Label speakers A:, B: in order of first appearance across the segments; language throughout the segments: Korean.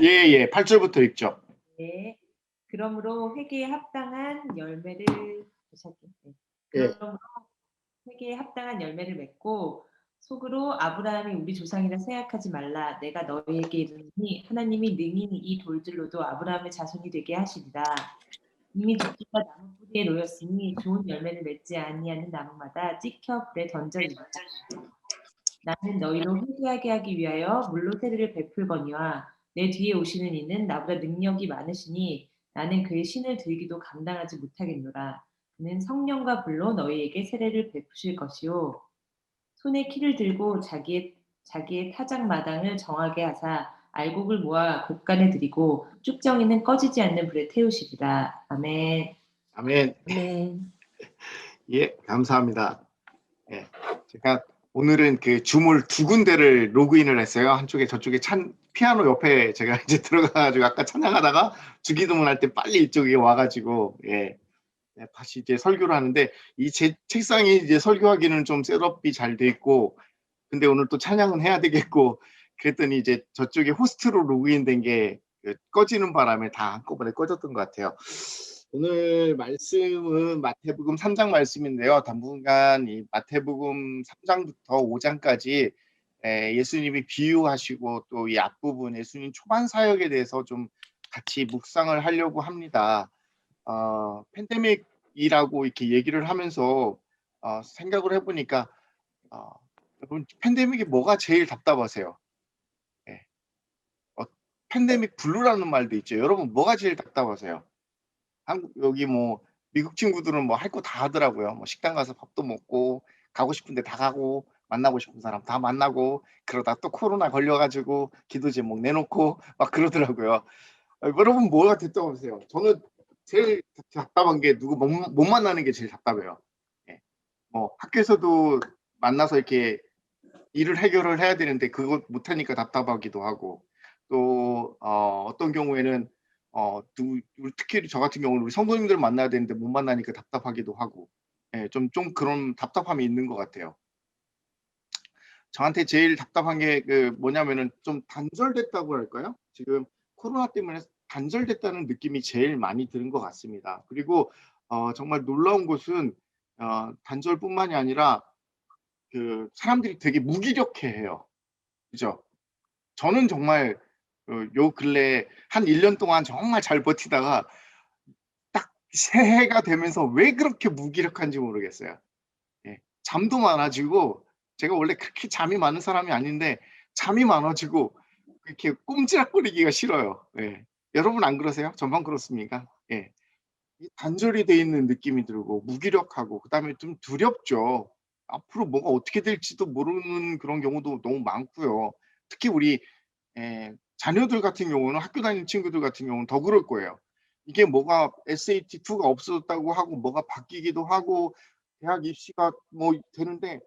A: 예. 8절부터 읽죠.
B: 네. 그러므로 회개에 합당한 열매를 네.
A: 예.
B: 그러므로 회개에 합당한 열매를 맺고 속으로 아브라함이 우리 조상이라 생각하지 말라. 내가 너희에게 이르노니 하나님이 능히 이 돌들로도 아브라함의 자손이 되게 하시리라. 이미 죽기가 나무 뿌리에 놓였으니 좋은 열매를 맺지 아니하는 나무마다 찍혀 불에 던져지리라. 나는 너희로 회개하게 하기 위하여 물로 세례를 베풀거니와 내 뒤에 오시는 이는 나보다 능력이 많으시니 나는 그의 신을 들기도 감당하지 못하겠노라. 그는 성령과 불로 너희에게 세례를 베푸실 것이요 손에 키를 들고 자기의 타작 마당을 정하게 하사 알곡을 모아 곳간에 들이고 쭉정이는 꺼지지 않는 불에 태우시리라. 아멘.
A: 아멘.
C: 아멘.
A: 예, 감사합니다. 예, 제가 오늘은 그 줌을 두 군데를 로그인을 했어요. 한쪽에 저쪽에 피아노 옆에 제가 이제 들어가가지고 아까 찬양하다가 주기도문 할 때 빨리 이쪽에 와가지고 다시 이제 설교를 하는데 이 제 책상이 이제 설교하기는 좀 셋업이 잘 돼 있고 근데 오늘 또 찬양은 해야 되겠고 그랬더니 이제 저쪽에 호스트로 로그인된 게 꺼지는 바람에 다 한꺼번에 꺼졌던 것 같아요. 오늘 말씀은 마태복음 3장 말씀인데요. 당분간 이 마태복음 3장부터 5장까지 예수님이 비유하시고 또 이 앞부분 예수님 초반 사역에 대해서 좀 같이 묵상을 하려고 합니다. 팬데믹이라고 이렇게 얘기를 하면서 생각을 해보니까 여러분 팬데믹이 뭐가 제일 답답하세요? 예. 팬데믹 블루라는 말도 있죠. 여러분 뭐가 제일 답답하세요? 여기 뭐 미국 친구들은 뭐 할 거 다 하더라고요. 뭐 식당 가서 밥도 먹고 가고 싶은데 다 가고 만나고 싶은 사람 다 만나고 그러다 또 코로나 걸려가지고 기도 제목 내놓고 막 그러더라고요. 여러분 뭐가 답답하세요? 저는 제일 답답한 게 누구 못 만나는 게 제일 답답해요. 예. 뭐 학교에서도 만나서 이렇게 일을 해결을 해야 되는데 그거 못하니까 답답하기도 하고 또 어떤 경우에는 특히 저 같은 경우는 우리 성도님들 만나야 되는데 못 만나니까 답답하기도 하고 좀 그런 답답함이 있는 것 같아요. 저한테 제일 답답한 게 뭐냐면은 좀 단절됐다고 할까요? 지금 코로나 때문에 단절됐다는 느낌이 제일 많이 드는 것 같습니다. 그리고 정말 놀라운 것은 단절뿐만이 아니라 사람들이 되게 무기력해해요. 그죠? 저는 정말 요 근래 한 1년 동안 정말 잘 버티다가 딱 새해가 되면서 왜 그렇게 무기력한지 모르겠어요. 예. 잠도 많아지고 제가 원래 그렇게 잠이 많은 사람이 아닌데 잠이 많아지고 이렇게 꼼지락거리기가 싫어요. 예. 여러분 안 그러세요? 저만 그렇습니까? 예. 단절이 돼 있는 느낌이 들고 무기력하고 그다음에 좀 두렵죠. 앞으로 뭐가 어떻게 될지도 모르는 그런 경우도 너무 많고요. 특히 우리 자녀들 같은 경우는 학교 다니는 친구들 같은 경우는 더 그럴 거예요. 이게 뭐가 SAT2가 없어졌다고 하고 뭐가 바뀌기도 하고 대학 입시가 뭐 되는데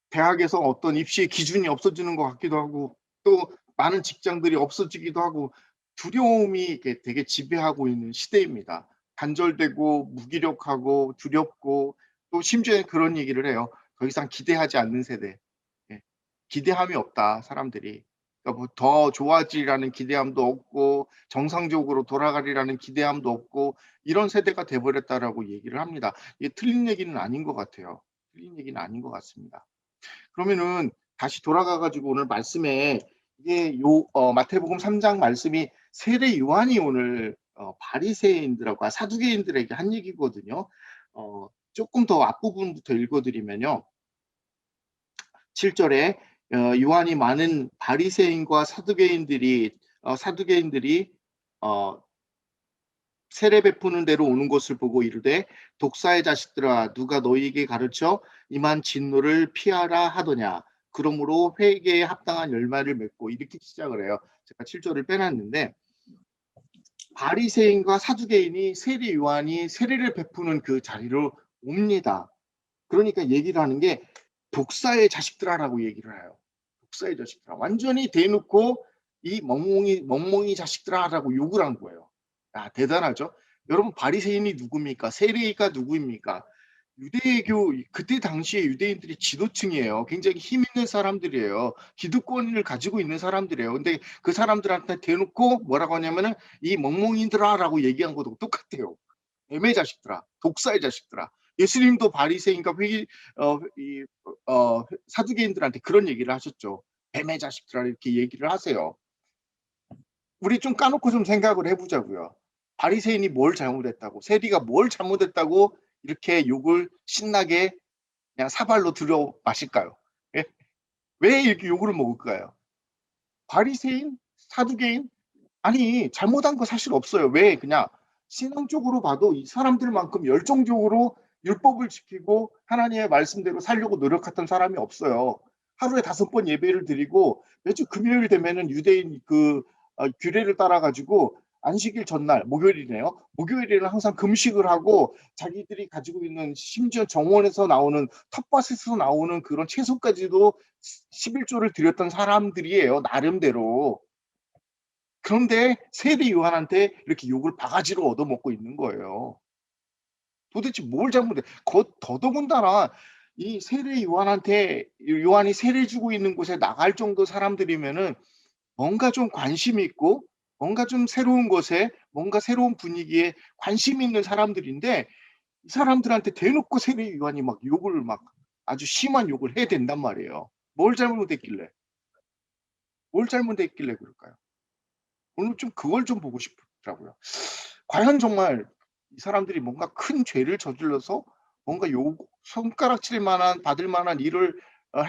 A: 대학에서 어떤 입시의 기준이 없어지는 것 같기도 하고 또 많은 직장들이 없어지기도 하고 두려움이 되게 지배하고 있는 시대입니다. 단절되고 무기력하고 두렵고 또 심지어 그런 얘기를 해요. 더 이상 기대하지 않는 세대. 예. 기대함이 없다 사람들이. 그러니까 뭐 더 좋아지라는 기대함도 없고 정상적으로 돌아가리라는 기대함도 없고 이런 세대가 돼버렸다라고 얘기를 합니다. 이게 틀린 얘기는 아닌 것 같아요. 틀린 얘기는 아닌 것 같습니다. 그러면은 다시 돌아가 가지고 오늘 말씀에 이게 마태복음 3장 말씀이 세례 요한이 오늘 바리새인들하고 사두개인들에게 한 얘기거든요. 조금 더 앞부분부터 읽어드리면요. 7절에 요한이 많은 바리새인과 사두개인들이 세례 베푸는 대로 오는 것을 보고 이르되 독사의 자식들아 누가 너희에게 가르쳐 이만 진노를 피하라 하더냐. 그러므로 회개에 합당한 열매를 맺고 이렇게 시작을 해요. 제가 7절을 빼놨는데 바리새인과 사두개인이 세례 요한이 세례를 베푸는 그 자리로 옵니다. 그러니까 얘기를 하는 게 독사의 자식들아라고 얘기를 해요. 독사의 자식들아. 완전히 대놓고 이 멍멍이 자식들아라고 욕을 한 거예요. 야, 대단하죠? 여러분 바리새인이 누굽니까? 세례가 누구입니까? 유대교 그때 당시에 유대인들이 지도층이에요. 굉장히 힘 있는 사람들이에요. 기득권을 가지고 있는 사람들이에요. 근데 그 사람들한테 대놓고 뭐라고 하냐면은 이 멍멍이들아라고 얘기한 것도 똑같아요. 뱀의 자식들아, 독사의 자식들아. 예수님도 바리새인과 사두개인들한테 그런 얘기를 하셨죠. 뱀의 자식들아 이렇게 얘기를 하세요. 우리 좀 까놓고 좀 생각을 해보자고요. 바리새인이 뭘 잘못했다고, 세리가 뭘 잘못했다고 이렇게 욕을 신나게 그냥 사발로 들여 마실까요? 예? 왜 이렇게 욕을 먹을까요? 바리새인, 사두개인, 아니 잘못한 거 사실 없어요. 왜 그냥 신앙적으로 봐도 이 사람들만큼 열정적으로 율법을 지키고 하나님의 말씀대로 살려고 노력했던 사람이 없어요. 하루에 5번 예배를 드리고 매주 금요일 되면은 유대인 규례를 따라 가지고 안식일 전날 목요일이네요. 목요일에는 항상 금식을 하고 자기들이 가지고 있는 심지어 정원에서 나오는 텃밭에서 나오는 그런 채소까지도 11조를 드렸던 사람들이에요. 나름대로. 그런데 세리 요한한테 이렇게 욕을 바가지로 얻어먹고 있는 거예요. 도대체 뭘 잘못해? 더더군다나 이 세례 요한한테 요한이 세례 주고 있는 곳에 나갈 정도 사람들이면은 뭔가 좀 관심 있고 뭔가 좀 새로운 것에 뭔가 새로운 분위기에 관심 있는 사람들인데 이 사람들한테 대놓고 세례 요한이 막 욕을 막 아주 심한 욕을 해야 된단 말이에요. 뭘 잘못했길래? 뭘 잘못했길래 그럴까요? 오늘 좀 그걸 좀 보고 싶더라고요. 과연 정말 이 사람들이 뭔가 큰 죄를 저질러서 뭔가 손가락질 만한 받을 만한 일을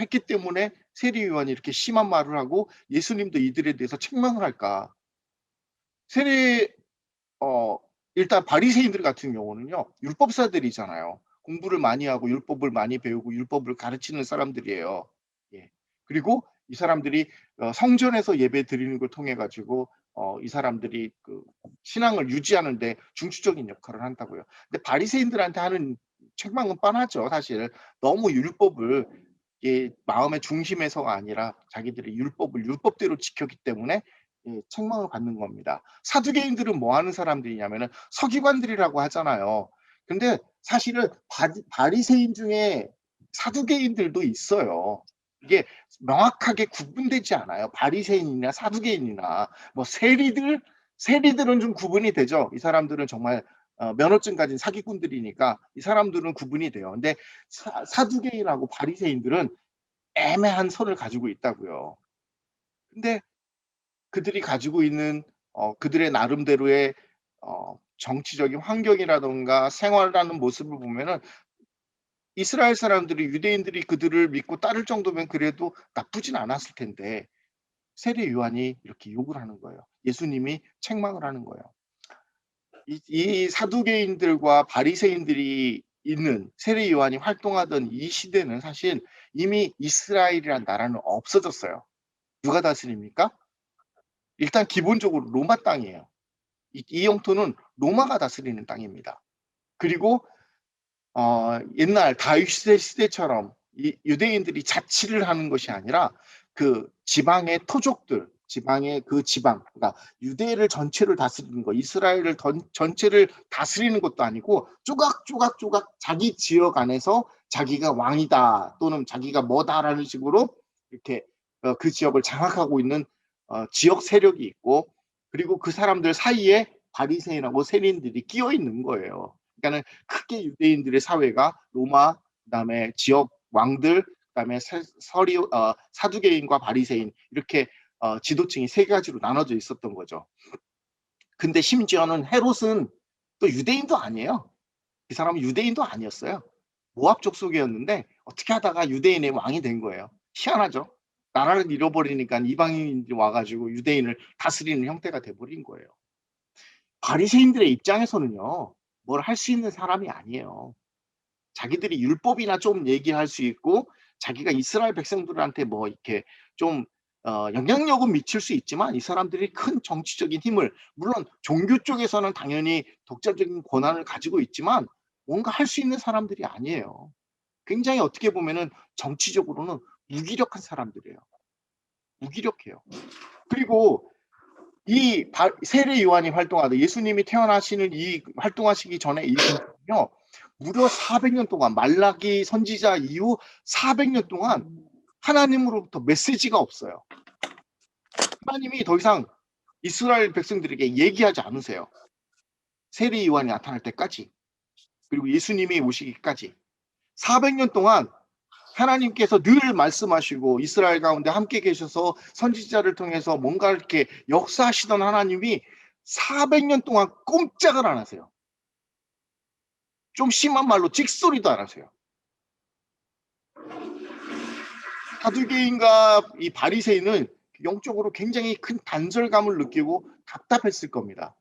A: 했기 때문에 세리요한이 이렇게 심한 말을 하고 예수님도 이들에 대해서 책망을 할까? 세리 어 일단 바리새인들 같은 경우는요. 율법사들이잖아요. 공부를 많이 하고 율법을 많이 배우고 율법을 가르치는 사람들이에요. 예. 그리고 이 사람들이 성전에서 예배 드리는 걸 통해 가지고 이 사람들이 그 신앙을 유지하는 데 중추적인 역할을 한다고요. 근데 바리새인들한테 하는 책망은 뻔하죠, 사실. 너무 율법을 마음의 중심에서가 아니라 자기들이 율법을 율법대로 지켰기 때문에 책망을 받는 겁니다. 사두개인들은 뭐 하는 사람들이냐면은 서기관들이라고 하잖아요. 근데 사실은 바리새인 중에 사두개인들도 있어요. 이게 명확하게 구분되지 않아요. 바리새인이나 사두개인이나 뭐 세리들은 좀 구분이 되죠. 이 사람들은 정말 면허증 가진 사기꾼들이니까 이 사람들은 구분이 돼요. 근데 사두개인하고 바리새인들은 애매한 선을 가지고 있다고요. 근데 그들이 가지고 있는 그들의 나름대로의 정치적인 환경이라든가 생활하는 모습을 보면은 이스라엘 사람들이 유대인들이 그들을 믿고 따를 정도면 그래도 나쁘진 않았을 텐데 세례 요한이 이렇게 욕을 하는 거예요. 예수님이 책망을 하는 거예요. 이 사두개인들과 바리새인들이 있는 세례 요한이 활동하던 이 시대는 사실 이미 이스라엘이란 나라는 없어졌어요. 누가 다스립니까? 일단 기본적으로 로마 땅이에요. 이 영토는 로마가 다스리는 땅입니다. 그리고 옛날 다윗 시대처럼 이 유대인들이 자치를 하는 것이 아니라 그 지방의 토족들, 지방의 그 지방, 그러니까 유대를 전체를 다스리는 거, 이스라엘을 전체를 다스리는 것도 아니고 조각조각 자기 지역 안에서 자기가 왕이다 또는 자기가 뭐다라는 식으로 이렇게 그 지역을 장악하고 있는 지역 세력이 있고 그리고 그 사람들 사이에 바리새인하고 세린들이 끼어 있는 거예요. 그러니까는 크게 유대인들의 사회가 로마, 그다음에 지역 왕들, 그다음에 사두개인과 바리새인 이렇게 지도층이 3가지로 나눠져 있었던 거죠. 근데 심지어는 헤롯은 또 유대인도 아니에요. 이 사람은 유대인도 아니었어요. 모압 족속이었는데 어떻게 하다가 유대인의 왕이 된 거예요. 희한하죠. 나라를 잃어버리니까 이방인들이 와가지고 유대인을 다스리는 형태가 돼버린 거예요. 바리새인들의 입장에서는요. 뭘 할 수 있는 사람이 아니에요. 자기들이 율법이나 좀 얘기할 수 있고 자기가 이스라엘 백성들한테 뭐 이렇게 좀 영향력은 미칠 수 있지만 이 사람들이 큰 정치적인 힘을 물론 종교 쪽에서는 당연히 독자적인 권한을 가지고 있지만 뭔가 할 수 있는 사람들이 아니에요. 굉장히 어떻게 보면은 정치적으로는 무기력한 사람들이에요. 무기력해요. 그리고 이 세례 요한이 활동하다 예수님이 태어나시는 이 활동하시기 전에 이분은요 무려 400년 동안 말라기 선지자 이후 400년 동안 하나님으로부터 메시지가 없어요. 하나님이 더 이상 이스라엘 백성들에게 얘기하지 않으세요. 세례 요한이 나타날 때까지, 그리고 예수님이 오시기까지 400년 동안 하나님께서 늘 말씀하시고 이스라엘 가운데 함께 계셔서 선지자를 통해서 뭔가 이렇게 역사하시던 하나님이 400년 동안 꼼짝을 안 하세요. 좀 심한 말로 찍소리도 안 하세요. 사두개인과 이 바리새인은 영적으로 굉장히 큰 단절감을 느끼고 답답했을 겁니다.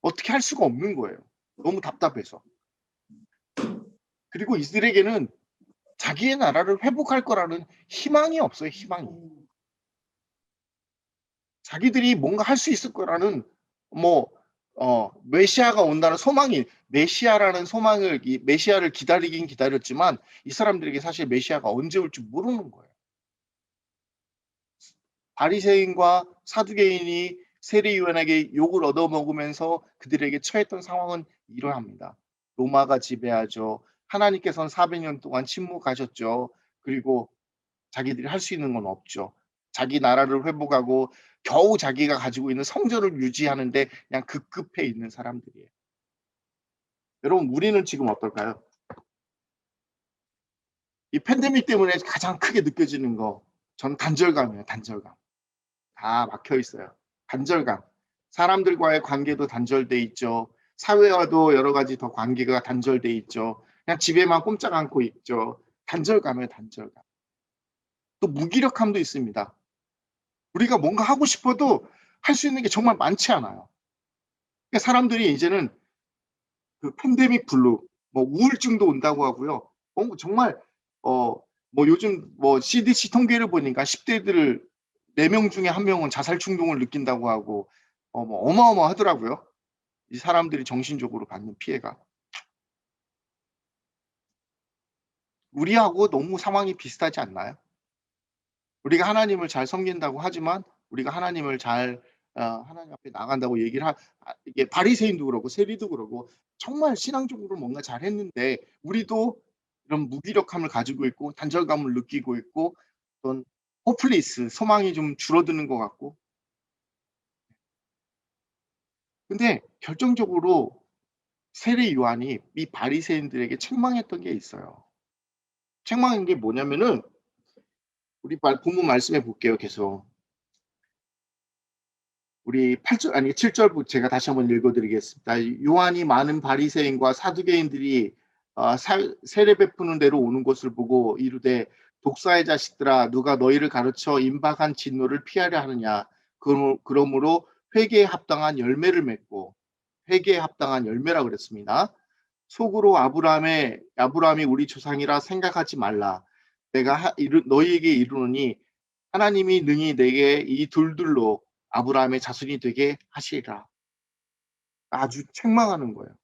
A: 어떻게 할 수가 없는 거예요. 너무 답답해서. 그리고 이들에게는 자기의 나라를 회복할 거라는 희망이 없어요. 희망이. 자기들이 뭔가 할 수 있을 거라는 메시아가 온다는 소망이, 메시아라는 소망을, 이 메시아를 기다리긴 기다렸지만 이 사람들에게 사실 메시아가 언제 올지 모르는 거예요. 바리새인과 사두개인이 세리요한에게 욕을 얻어먹으면서 그들에게 처했던 상황은 이러합니다. 로마가 지배하죠. 하나님께서는 400년 동안 침묵하셨죠. 그리고 자기들이 할 수 있는 건 없죠. 자기 나라를 회복하고 겨우 자기가 가지고 있는 성전을 유지하는데 그냥 급급해 있는 사람들이에요. 여러분, 우리는 지금 어떨까요? 이 팬데믹 때문에 가장 크게 느껴지는 거, 저는 단절감이에요. 단절감. 다 막혀 있어요. 단절감. 사람들과의 관계도 단절돼 있죠. 사회와도 여러 가지 더 관계가 단절돼 있죠. 그냥 집에만 꼼짝 않고 있죠. 단절감이에요. 단절감. 또 무기력함도 있습니다. 우리가 뭔가 하고 싶어도 할 수 있는 게 정말 많지 않아요. 그러니까 사람들이 이제는 그 팬데믹 블루, 우울증도 온다고 하고요. 정말 요즘 CDC 통계를 보니까 10대들 4명 중에 1명은 자살 충동을 느낀다고 하고 어마어마하더라고요. 이 사람들이 정신적으로 받는 피해가. 우리하고 너무 상황이 비슷하지 않나요? 우리가 하나님을 잘 섬긴다고 하지만 우리가 하나님을 잘 하나님 앞에 나간다고 얘기를 이게 바리새인도 그러고 세리도 그러고 정말 신앙적으로 뭔가 잘했는데 우리도 이런 무기력함을 가지고 있고 단절감을 느끼고 있고 어떤 호플리스 소망이 좀 줄어드는 것 같고. 근데 결정적으로 세례 요한이 이 바리새인들에게 책망했던 게 있어요. 책망한 게 뭐냐면은 우리 본문 말씀해 볼게요. 계속. 우리 8절 아니 7절부터 제가 다시 한번 읽어드리겠습니다. 요한이 많은 바리새인과 사두개인들이 세례 베푸는 대로 오는 것을 보고 이르되 독사의 자식들아 누가 너희를 가르쳐 임박한 진노를 피하려 하느냐. 그러므로 회개에 합당한 열매를 맺고, 회개에 합당한 열매라 그랬습니다. 속으로 아브라함이 우리 조상이라 생각하지 말라. 내가 너희에게 이르노니 하나님이 능히 내게 이 둘들로 아브라함의 자손이 되게 하시리라. 아주 책망하는 거예요.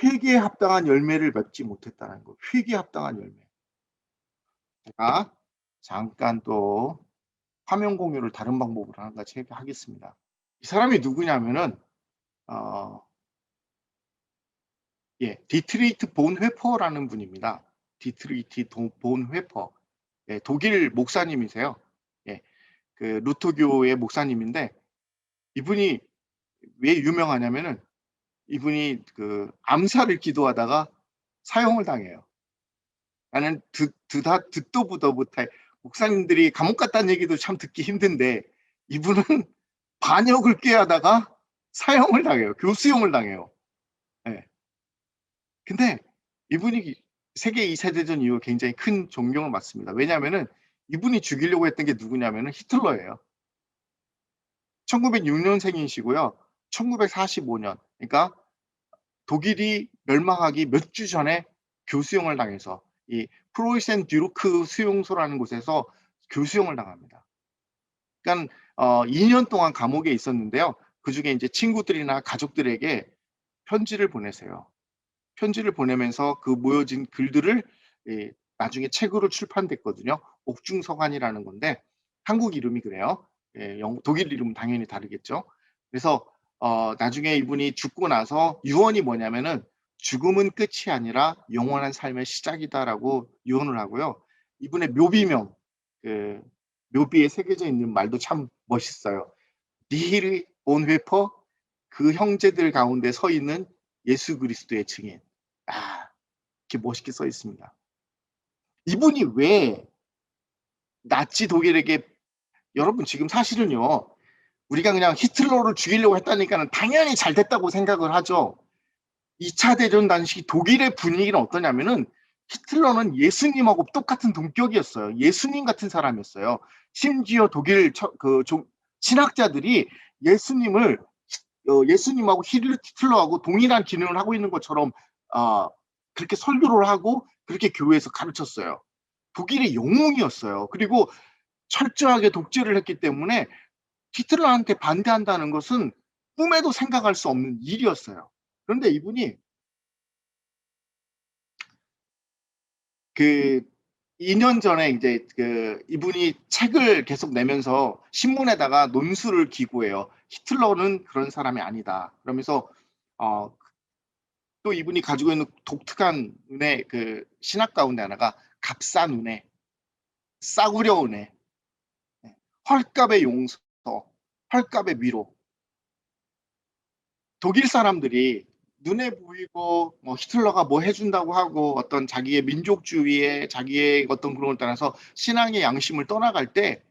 A: 회개에 합당한 열매를 맺지 못했다는 거. 회개에 합당한 열매. 제가 잠깐 또 화면 공유를 다른 방법으로 한 가지 하겠습니다. 이 사람이 누구냐면은 디트리히트 본 회퍼라는 분입니다. 디트리히트 본 회퍼. 독일 목사님이세요. 그 루터교의 목사님인데 이분이 왜 유명하냐면은 이분이 그 암살을 기도하다가 사형을 당해요. 나는 듣도 보도 못해. 목사님들이 감옥 갔다는 얘기도 참 듣기 힘든데 이분은 반역을 꾀하다가 사형을 당해요. 교수형을 당해요. 네. 근데 이분이 세계 2차 대전 이후 굉장히 큰 존경을 받습니다. 왜냐하면은 이분이 죽이려고 했던 게 누구냐면은 히틀러예요. 1906년생이시고요. 1945년, 그러니까 독일이 멸망하기 몇 주 전에 교수형을 당해서 이 프로이센 듀르크 수용소라는 곳에서 교수형을 당합니다. 그러니까 2년 동안 감옥에 있었는데요. 그중에 이제 친구들이나 가족들에게 편지를 보내세요. 편지를 보내면서 그 모여진 글들을 나중에 책으로 출판됐거든요. 옥중서관이라는 건데 한국 이름이 그래요. 독일 이름은 당연히 다르겠죠. 그래서 나중에 이분이 죽고 나서 유언이 뭐냐면은 죽음은 끝이 아니라 영원한 삶의 시작이다라고 유언을 하고요. 이분의 묘비명, 그 묘비에 새겨져 있는 말도 참 멋있어요. 니히르 본회퍼, 그 형제들 가운데 서 있는 예수 그리스도의 증인. 아, 이렇게 멋있게 써 있습니다. 이분이 왜 나치 독일에게, 여러분 지금 사실은요, 우리가 그냥 히틀러를 죽이려고 했다니까는 당연히 잘 됐다고 생각을 하죠. 2차 대전 당시 독일의 분위기는 어떠냐면은 히틀러는 예수님하고 똑같은 동격이었어요. 예수님 같은 사람이었어요. 심지어 독일 신학자들이 예수님을 예수님하고 히틀러하고 동일한 기능을 하고 있는 것처럼 그렇게 설교를 하고 그렇게 교회에서 가르쳤어요. 독일의 영웅이었어요. 그리고 철저하게 독재를 했기 때문에 히틀러한테 반대한다는 것은 꿈에도 생각할 수 없는 일이었어요. 그런데 이분이 그 2년 전에 이제 이분이 책을 계속 내면서 신문에다가 논술을 기고해요. 히틀러는 그런 사람이 아니다. 그러면서 또 이분이 가지고 있는 독특한 은혜, 신학 가운데 하나가 값싼 은혜, 싸구려 은혜, 헐값의 용서, 헐값의 위로. 독일 사람들이 눈에 보이고 뭐 히틀러가 뭐 해준다고 하고 어떤 자기의 민족주의에 자기의 어떤 그런 걸 따라서 신앙의 양심을 떠나갈 때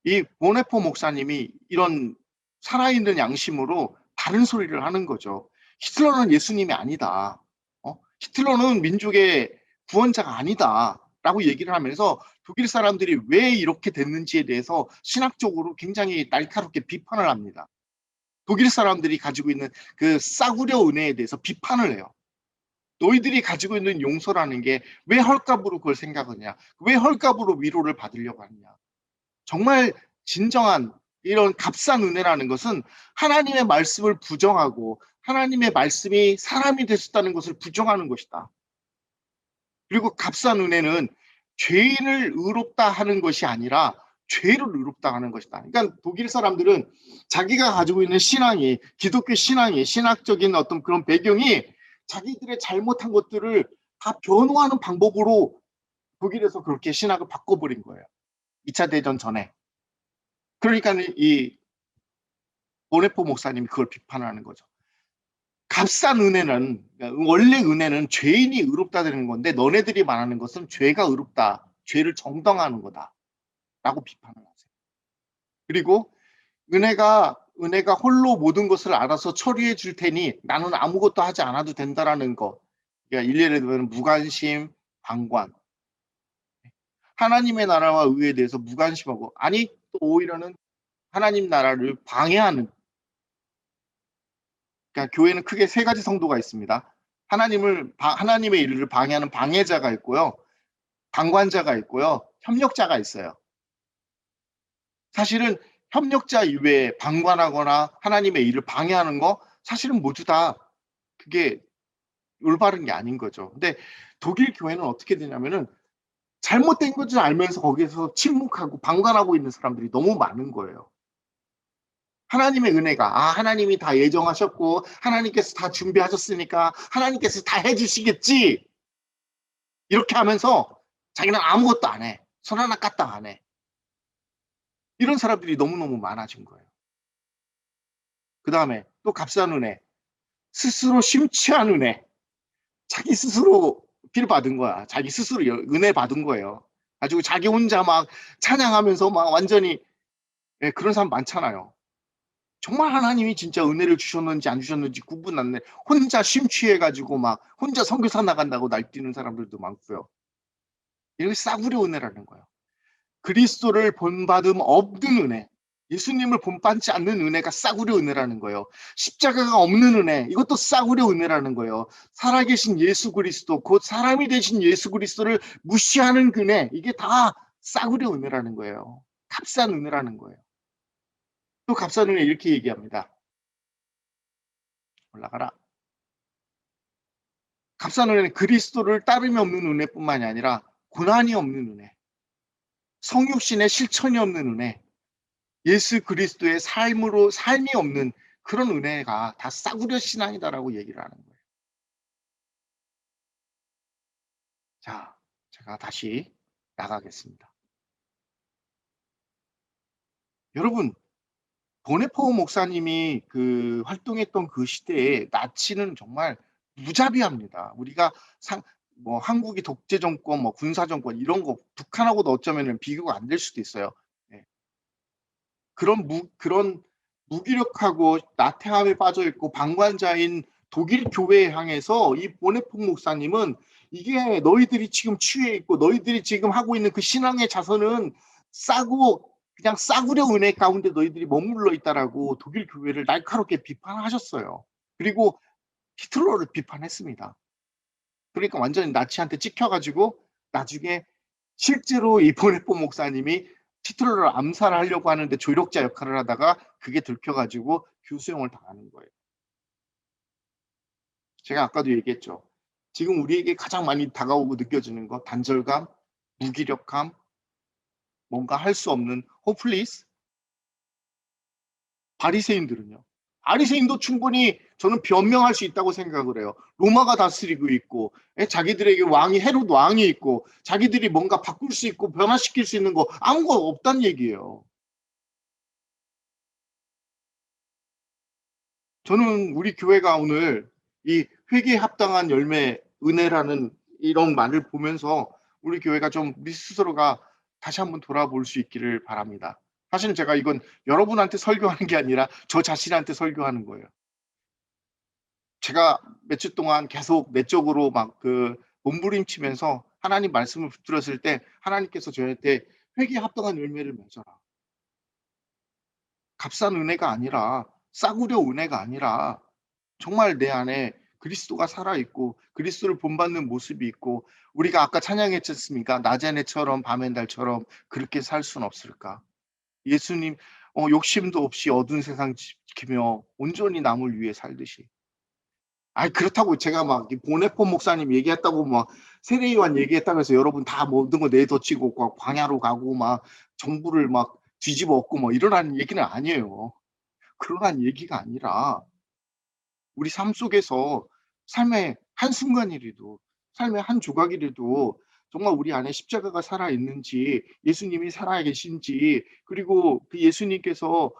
A: 이 보네포 목사님이 이런 살아있는 양심으로 다른 소리를 하는 거죠. 히틀러는 예수님이 아니다. 히틀러는 민족의 구원자가 아니다. 라고 얘기를 하면서 독일 사람들이 왜 이렇게 됐는지에 대해서 신학적으로 굉장히 날카롭게 비판을 합니다. 독일 사람들이 가지고 있는 그 싸구려 은혜에 대해서 비판을 해요. 너희들이 가지고 있는 용서라는 게 왜 헐값으로 그걸 생각하냐? 왜 헐값으로 위로를 받으려고 하느냐? 정말 진정한 이런 값싼 은혜라는 것은 하나님의 말씀을 부정하고 하나님의 말씀이 사람이 되셨다는 것을 부정하는 것이다. 그리고 값싼 은혜는 죄인을 의롭다 하는 것이 아니라 죄를 의롭다 하는 것이다. 그러니까 독일 사람들은 자기가 가지고 있는 신앙이, 기독교 신앙이, 신학적인 어떤 그런 배경이 자기들의 잘못한 것들을 다 변호하는 방법으로 독일에서 그렇게 신학을 바꿔버린 거예요. 2차 대전 전에. 그러니까 이 보네포 목사님이 그걸 비판하는 거죠. 값싼 은혜는, 원래 은혜는 죄인이 의롭다 되는 건데 너네들이 말하는 것은 죄가 의롭다, 죄를 정당화하는 거다 라고 비판을 하세요. 그리고 은혜가 홀로 모든 것을 알아서 처리해 줄 테니 나는 아무것도 하지 않아도 된다라는 거. 그러니까 일례를 들면 무관심, 방관. 하나님의 나라와 의에 대해서 무관심하고, 아니 또 오히려는 하나님 나라를 방해하는. 그러니까 교회는 크게 세 가지 성도가 있습니다. 하나님의 일을 방해하는 방해자가 있고요, 방관자가 있고요, 협력자가 있어요. 사실은 협력자 이외에 방관하거나 하나님의 일을 방해하는 거 사실은 모두 다 그게 올바른 게 아닌 거죠. 근데 독일 교회는 어떻게 되냐면은 잘못된 것을 알면서 거기에서 침묵하고 방관하고 있는 사람들이 너무 많은 거예요. 하나님의 은혜가, 하나님이 다 예정하셨고 하나님께서 다 준비하셨으니까 하나님께서 다 해주시겠지, 이렇게 하면서 자기는 아무것도 안 해. 손 하나 까딱 안 해. 이런 사람들이 너무너무 많아진 거예요. 그 다음에 또 값싼 은혜, 스스로 심취한 은혜. 자기 스스로 필 받은 거야. 자기 스스로 은혜 받은 거예요. 가지고 자기 혼자 막 찬양하면서 막 완전히, 그런 사람 많잖아요. 정말 하나님이 진짜 은혜를 주셨는지 안 주셨는지 구분 안 돼. 혼자 심취해가지고 막 혼자 선교사 나간다고 날뛰는 사람들도 많고요. 이게 싸구려 은혜라는 거예요. 그리스도를 본받음 없는 은혜, 예수님을 본받지 않는 은혜가 싸구려 은혜라는 거예요. 십자가가 없는 은혜, 이것도 싸구려 은혜라는 거예요. 살아계신 예수 그리스도, 곧 사람이 되신 예수 그리스도를 무시하는 은혜, 이게 다 싸구려 은혜라는 거예요. 값싼 은혜라는 거예요. 또 값싼 은혜 이렇게 얘기합니다. 올라가라. 값싼 은혜는 그리스도를 따름이 없는 은혜뿐만이 아니라 고난이 없는 은혜, 성육신의 실천이 없는 은혜, 예수 그리스도의 삶이 없는 그런 은혜가 다 싸구려 신앙이다라고 얘기를 하는 거예요. 자, 제가 다시 나가겠습니다. 여러분, 보네포 목사님이 그 활동했던 그 시대에 나치는 정말 무자비합니다. 우리가 뭐 한국이 독재 정권, 뭐 군사 정권 이런 거 북한하고도 어쩌면은 비교가 안 될 수도 있어요. 예. 그런 무기력하고 나태함에 빠져 있고 방관자인 독일 교회에 향해서 이 보네포 목사님은 이게 너희들이 지금 취해 있고 너희들이 지금 하고 있는 그 신앙의 자선은 싸고 그냥 싸구려 은혜 가운데 너희들이 머물러 있다라고 독일 교회를 날카롭게 비판하셨어요. 그리고 히틀러를 비판했습니다. 그러니까 완전히 나치한테 찍혀가지고 나중에 실제로 이 보네포 목사님이 히틀러를 암살하려고 하는데 조력자 역할을 하다가 그게 들켜가지고 교수형을 당하는 거예요. 제가 아까도 얘기했죠. 지금 우리에게 가장 많이 다가오고 느껴지는 거 단절감, 무기력함, 뭔가 할 수 없는 호플리스. 바리새인들은요. 바리새인도 충분히 저는 변명할 수 있다고 생각을 해요. 로마가 다스리고 있고 자기들에게 왕이 헤롯 왕이 있고 자기들이 뭔가 바꿀 수 있고 변화시킬 수 있는 거 아무것도 없다는 얘기예요. 저는 우리 교회가 오늘 이 회개에 합당한 열매 은혜라는 이런 말을 보면서 우리 교회가 좀 우리 스스로가 다시 한번 돌아볼 수 있기를 바랍니다. 사실은 제가 이건 여러분한테 설교하는 게 아니라 저 자신한테 설교하는 거예요. 제가 몇 주 동안 계속 내적으로 막 그 몸부림치면서 하나님 말씀을 붙들었을 때 하나님께서 저한테 회개에 합당한 열매를 맺어라. 값싼 은혜가 아니라 싸구려 은혜가 아니라 정말 내 안에 그리스도가 살아있고 그리스도를 본받는 모습이 있고 우리가 아까 찬양했지 않습니까? 낮의 해처럼 밤의 달처럼 그렇게 살 수는 없을까? 예수님 욕심도 없이 어두운 세상 지키며 온전히 남을 위해 살듯이. 아니 그렇다고 제가 막 보네포 목사님 얘기했다고 막 세례요한 얘기했다고 해서 여러분 다 모든 거 내던지고 광야로 가고 막 정부를 막 뒤집어 엎고 뭐 이러라는 얘기는 아니에요. 그러한 얘기가 아니라 우리 삶 속에서 삶의 한순간이라도 삶의 한 조각이라도 정말 우리 안에 십자가가 살아있는지 예수님이 살아계신지 그리고 그 예수님께서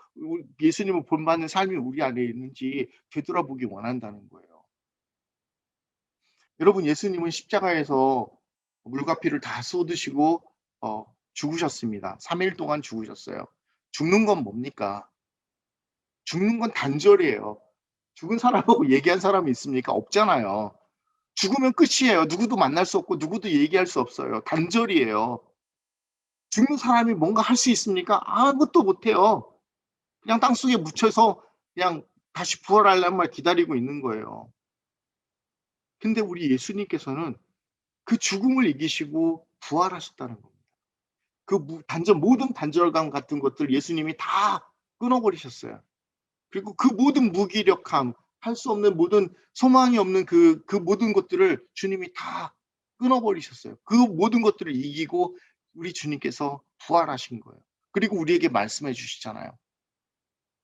A: 예수님을 본받는 삶이 우리 안에 있는지 되돌아보기 원한다는 거예요. 여러분 예수님은 십자가에서 물과 피를 다 쏟으시고 죽으셨습니다. 3일 동안 죽으셨어요. 죽는 건 뭡니까? 죽는 건 단절이에요. 죽은 사람하고 얘기한 사람이 있습니까? 없잖아요. 죽으면 끝이에요. 누구도 만날 수 없고 누구도 얘기할 수 없어요. 단절이에요. 죽는 사람이 뭔가 할 수 있습니까? 아무것도 못해요. 그냥 땅속에 묻혀서 그냥 다시 부활하려는 말 기다리고 있는 거예요. 근데 우리 예수님께서는 그 죽음을 이기시고 부활하셨다는 겁니다. 그 모든 단절감 같은 것들 예수님이 다 끊어버리셨어요. 그리고 그 모든 무기력함, 할 수 없는 모든 소망이 없는 그 모든 것들을 주님이 다 끊어버리셨어요. 그 모든 것들을 이기고 우리 주님께서 부활하신 거예요. 그리고 우리에게 말씀해 주시잖아요.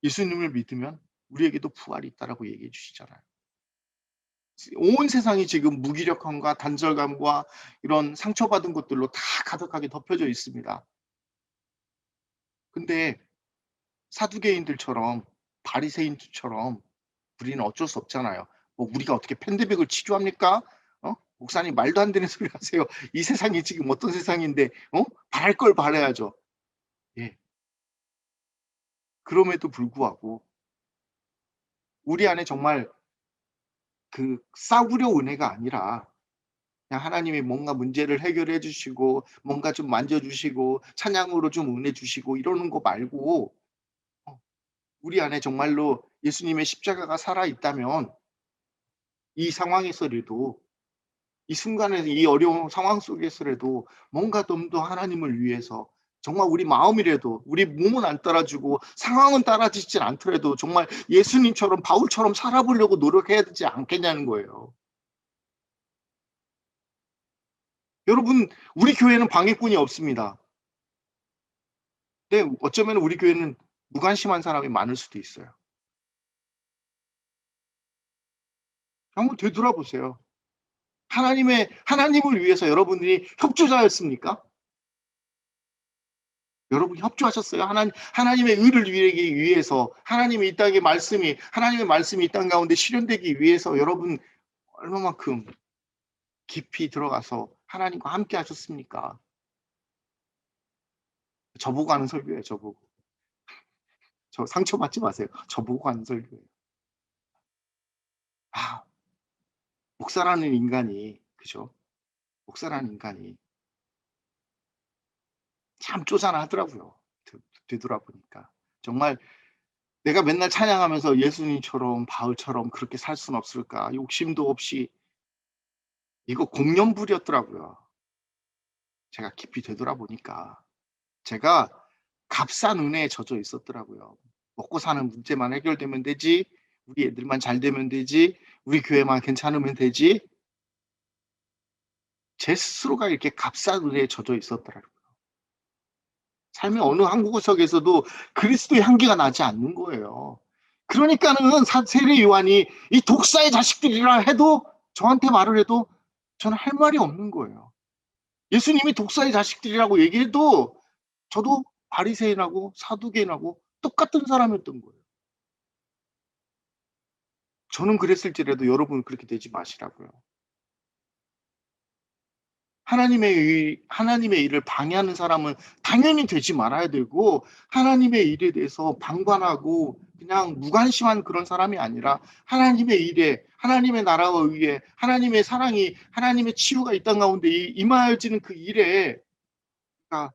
A: 예수님을 믿으면 우리에게도 부활이 있다라고 얘기해 주시잖아요. 온 세상이 지금 무기력함과 단절감과 이런 상처받은 것들로 다 가득하게 덮여져 있습니다. 근데 사두개인들처럼 바리새인들처럼 우리는 어쩔 수 없잖아요. 뭐 우리가 어떻게 팬데믹을 치료합니까? 목사님 말도 안 되는 소리 하세요. 이 세상이 지금 어떤 세상인데 바랄 걸 바라야죠. 예. 그럼에도 불구하고 우리 안에 정말 그 싸구려 은혜가 아니라 그냥 하나님이 뭔가 문제를 해결해 주시고 뭔가 좀 만져 주시고 찬양으로 좀 은혜 주시고 이러는 거 말고 우리 안에 정말로 예수님의 십자가가 살아 있다면 이 상황에서라도 이 순간에 이 어려운 상황 속에서라도 뭔가 좀 더 하나님을 위해서 정말 우리 마음이라도 우리 몸은 안 따라주고 상황은 따라주진 않더라도 정말 예수님처럼 바울처럼 살아보려고 노력해야 되지 않겠냐는 거예요. 여러분 우리 교회는 방해꾼이 없습니다. 근데 어쩌면 우리 교회는 무관심한 사람이 많을 수도 있어요. 한번 되돌아보세요. 하나님을 위해서 여러분들이 협조자였습니까? 여러분 협조하셨어요? 하나님의 의를 이루기 위해서, 하나님의 이 땅 가운데 실현되기 위해서 여러분 얼마만큼 깊이 들어가서 하나님과 함께 하셨습니까? 저보고 하는 설교예요, 저보고. 저 상처받지 마세요. 저보고 하는 설교예요. 아, 목사라는 인간이, 그죠? 목사라는 인간이 참 쪼잔하더라고요. 되돌아보니까. 정말 내가 맨날 찬양하면서 예수님처럼 바울처럼 그렇게 살 수는 없을까? 욕심도 없이. 이거 공연불이었더라고요. 제가 깊이 되돌아보니까. 제가 값싼 은혜에 젖어 있었더라고요. 먹고 사는 문제만 해결되면 되지, 우리 애들만 잘 되면 되지, 우리 교회만 괜찮으면 되지. 제 스스로가 이렇게 값싼 은혜에 젖어 있었더라고요. 삶의 어느 한 구석에서도 그리스도의 향기가 나지 않는 거예요. 그러니까는 세례 요한이 이 독사의 자식들이라 해도, 저한테 말을 해도 저는 할 말이 없는 거예요. 예수님이 독사의 자식들이라고 얘기해도 저도 바리새인하고 사두개인하고 똑같은 사람이었던 거예요. 저는 그랬을지라도 여러분은 그렇게 되지 마시라고요. 하나님의 일을 방해하는 사람은 당연히 되지 말아야 되고, 하나님의 일에 대해서 방관하고 그냥 무관심한 그런 사람이 아니라, 하나님의 일에, 하나님의 나라와 의에, 하나님의 사랑이, 하나님의 치유가 이 땅 가운데 임하여지는 그 일에, 그러니까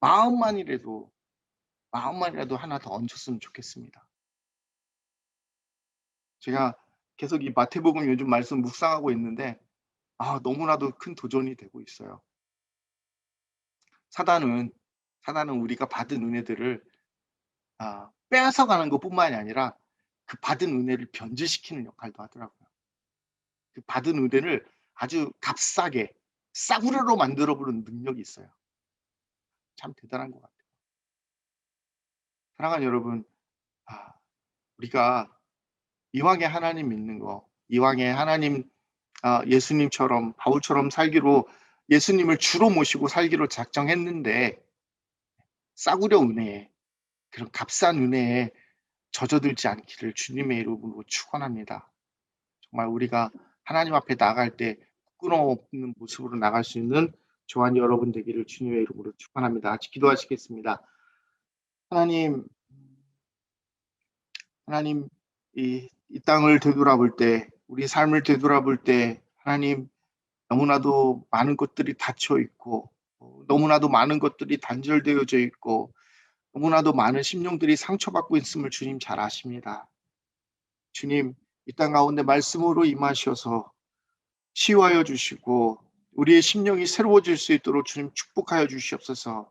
A: 마음만이라도 하나 더 얹혔으면 좋겠습니다. 제가 계속 이 마태복음 요즘 말씀 묵상하고 있는데, 너무나도 큰 도전이 되고 있어요. 사단은 우리가 받은 은혜들을 빼앗아가는 것뿐만이 아니라 그 받은 은혜를 변질시키는 역할도 하더라고요. 그 받은 은혜를 아주 값싸게 싸구려로 만들어버리는 능력이 있어요. 참 대단한 것 같아요. 사랑하는 여러분, 우리가 이왕에 하나님 믿는 거, 이왕에 하나님, 예수님처럼 바울처럼 살기로, 예수님을 주로 모시고 살기로 작정했는데 싸구려 은혜에, 그런 값싼 은혜에 젖어들지 않기를 주님의 이름으로 축원합니다. 정말 우리가 하나님 앞에 나갈 때 부끄러움 없는 모습으로 나갈 수 있는 저와 여러분 되기를 주님의 이름으로 축원합니다. 같이 기도하시겠습니다. 하나님, 이 땅을 되돌아볼 때, 우리 삶을 되돌아볼 때, 하나님, 너무나도 많은 것들이 닫혀 있고, 너무나도 많은 것들이 단절되어져 있고, 너무나도 많은 심령들이 상처받고 있음을 주님 잘 아십니다. 주님, 이 땅 가운데 말씀으로 임하셔서 치유하여 주시고 우리의 심령이 새로워질 수 있도록 주님 축복하여 주시옵소서.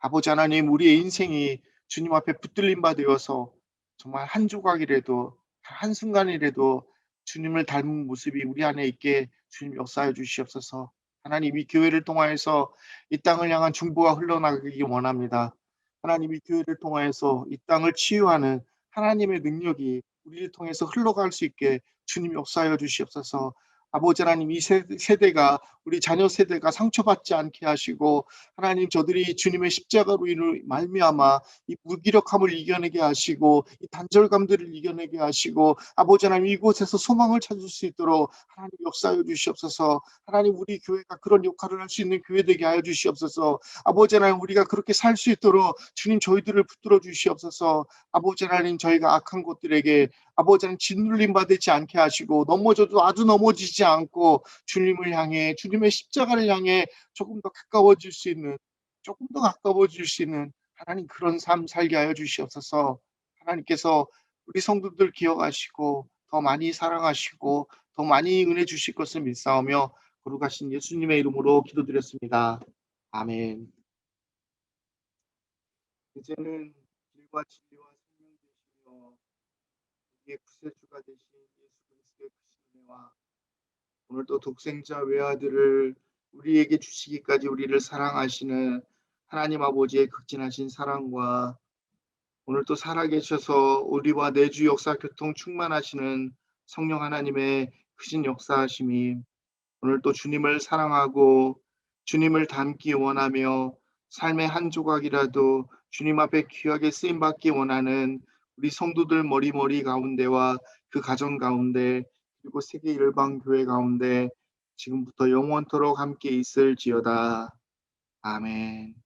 A: 아버지 하나님, 우리의 인생이 주님 앞에 붙들림 바 되어서 정말 한 조각이라도, 한순간이라도 주님을 닮은 모습이 우리 안에 있게 주님 역사하여 주시옵소서. 하나님, 이 교회를 통하여서 이 땅을 향한 중보가 흘러나가기 원합니다. 하나님, 이 교회를 통하여서 이 땅을 치유하는 하나님의 능력이 우리를 통해서 흘러갈 수 있게 주님 역사하여 주시옵소서. 아버지 하나님, 이 세대가, 우리 자녀 세대가 상처받지 않게 하시고, 하나님, 저들이 주님의 십자가로 인을 말미암아 이 무기력함을 이겨내게 하시고, 이 단절감들을 이겨내게 하시고, 아버지 하나님, 이곳에서 소망을 찾을 수 있도록 하나님 역사하여 주시옵소서. 하나님, 우리 교회가 그런 역할을 할 수 있는 교회 되게 하여 주시옵소서. 아버지 하나님, 우리가 그렇게 살 수 있도록 주님 저희들을 붙들어 주시옵소서. 아버지 하나님, 저희가 악한 것들에게 아버지 하나님 짓눌림 받지 않게 하시고, 넘어져도 아주 넘어지지 않고 주님을 향해, 주님의 십자가를 향해 조금 더 가까워질 수 있는, 하나님, 그런 삶 살게 하여 주시옵소서. 하나님께서 우리 성도들 기억하시고 더 많이 사랑하시고 더 많이 은혜 주실 것을 믿사오며 거룩하신 예수님의 이름으로 기도드렸습니다. 아멘. 이제는 길과 진리와 생명 되시며 우리의 구세주가 되신 예수 그리스도의 크신 은혜와 오늘도 독생자 외아들을 우리에게 주시기까지 우리를 사랑하시는 하나님 아버지의 극진하신 사랑과 오늘도 살아계셔서 우리와 내주 역사 교통 충만하시는 성령 하나님의 크신 역사하심이 오늘 또 주님을 사랑하고 주님을 닮기 원하며 삶의 한 조각이라도 주님 앞에 귀하게 쓰임 받기 원하는 우리 성도들 머리머리 가운데와 그 가정 가운데 그리고 세계 열방 교회 가운데 지금부터 영원토록 함께 있을지어다. 아멘.